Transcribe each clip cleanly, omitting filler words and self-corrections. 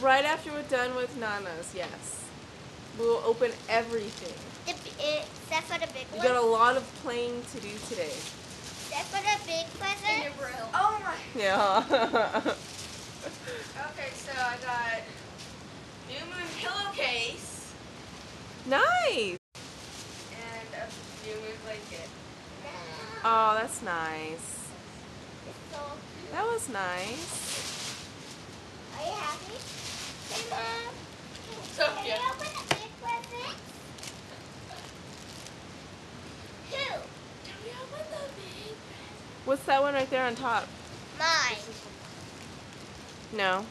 Right after we're done with Nana's, yes. We'll open everything. Except for the big We one? got a lot of playing to do today. Except for the big present? In your room. Oh my. Yeah. Okay, so I got New Moon pillowcase Nice. and a New Moon blanket. Oh, that's nice. It's so cute. That was nice. Are you happy? Hey, Mom. So Can cute. you open the big present? Who? Can we open the big present? What's that one right there on top? Mine. No.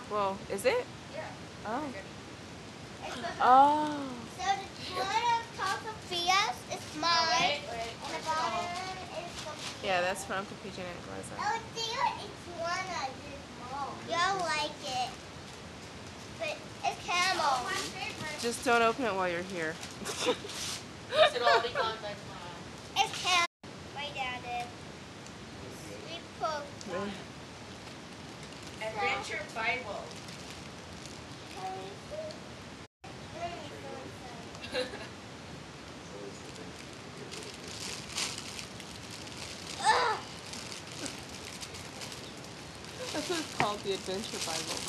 Well, is it? Yeah. Oh. It's the, Oh. so the one on top of Priya's is mine. Wait. And the bottom is Sophia's. Yeah, that's from Uncle PJ and Aunt Liza. Oh, dear, it's one of this small. You'll like it. But it's camel. My favorite. Just don't open it while you're here. It'll all be gone by tomorrow. It's camel. My dad is. We poked. Adventure Bible. Can we see? Let me go inside. Ugh. That's what it's called, the Adventure Bible.